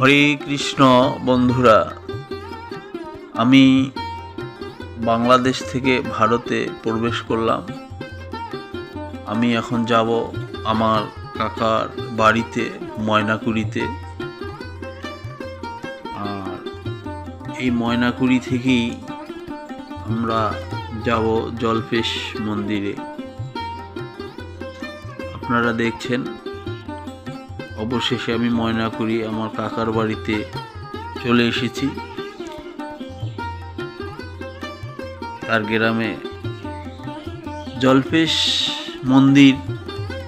হরে কৃষ্ণ বন্ধুরা, আমি বাংলাদেশ থেকে ভারতে প্রবেশ করলাম। আমি এখন যাব আমার কাকার বাড়িতে ময়নাকুড়িতে। আর এই ময়নাকুড়ি থেকেই আমরা যাব জল্পেশ মন্দিরে। আপনারা দেখছেন, অবশেষে আমি ময়নাকুড়ি আমার কাকার বাড়িতে চলে এসেছি। তার গ্রামে জল্পেশ মন্দির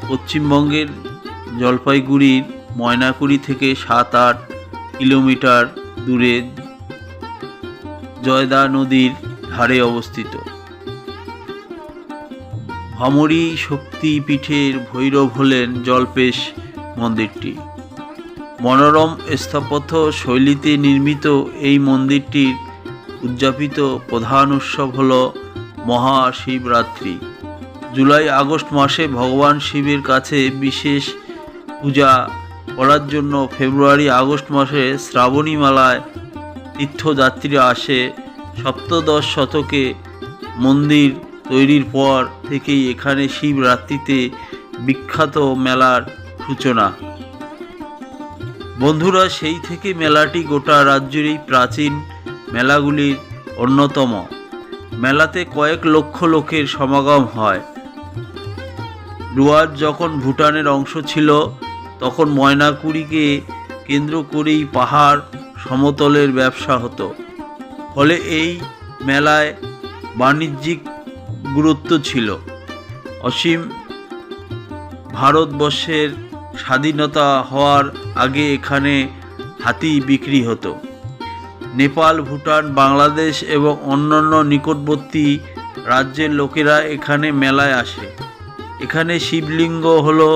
পশ্চিমবঙ্গের জলপাইগুড়ির ময়নাকুড়ি থেকে 7-8 কিলোমিটার দূরে জয়দা নদীর ধারে অবস্থিত। ভ্রমরী শক্তিপীঠের ভৈরব হলেন জল্পেশ মন্দিরটি। মনোরম স্থাপত্য শৈলীতে নির্মিত এই মন্দিরটির উদযাপিত প্রধান উৎসব হল মহাশিবরাত্রি। জুলাই আগস্ট মাসে ভগবান শিবের কাছে বিশেষ পূজা করার জন্য ফেব্রুয়ারি আগস্ট মাসে শ্রাবণী মেলায় তীর্থযাত্রীরা আসে। সপ্তদশ শতকে মন্দির তৈরির পর থেকেই এখানে শিবরাত্রিতে বিখ্যাত মেলার সূচনা। বন্ধুরা, সেই থেকে মেলাটি গোটা রাজ্যেরই প্রাচীন মেলাগুলির অন্যতম। মেলাতে কয়েক লক্ষ লোকের সমাগম হয়। ডুয়ার্স যখন ভুটানের অংশ ছিল, তখন ময়নাকুড়িকে কেন্দ্র করেই পাহাড় সমতলের ব্যবসা হতো। ফলে এই মেলায় বাণিজ্যিক গুরুত্ব ছিল অসীম। ভারতবর্ষের স্বাধীনতা হওয়ার আগে এখানে হাতি বিক্রি হতো। নেপাল, ভুটান, বাংলাদেশ এবং অন্যান্য নিকটবর্তী রাজ্যের লোকেরা এখানে মেলায় আসে। এখানে শিবলিঙ্গ হলো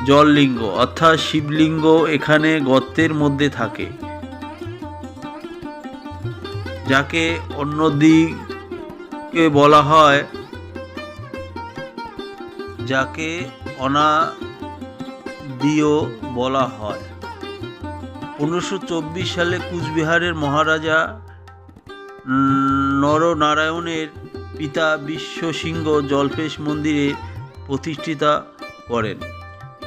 জললিঙ্গ, অর্থাৎ শিবলিঙ্গ এখানে গর্তের মধ্যে থাকে, যাকে অন্যদিকে বলা হয়, যাকে অনাদিও বলা হয়। 1524 সালে কুচবিহারের মহারাজা নরনারায়ণের পিতা বিশ্বসিংহ জল্পেশ মন্দিরে প্রতিষ্ঠিতা করেন।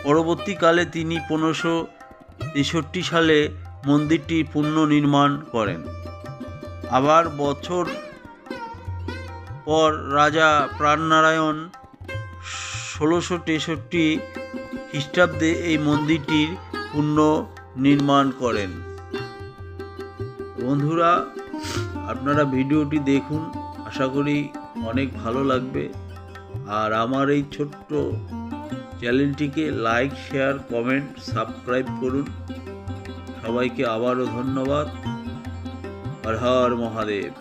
পরবর্তীকালে তিনি 1563 সালে মন্দিরটি পুনর্নির্মাণ করেন। আবার বছর পর রাজা প্রাণনারায়ণ 1663 খ্রিস্টাব্দে এই মন্দিরটির পুনর্নির্মাণ করেন। বন্ধুরা, আপনারা ভিডিওটি দেখুন, আশা করি অনেক ভালো লাগবে। আর আমার এই ছোট্ট চ্যানেলটিকে লাইক, শেয়ার, কমেন্ট, সাবস্ক্রাইব করুন। সবাইকে আবারও ধন্যবাদ। হর হর মহাদেব।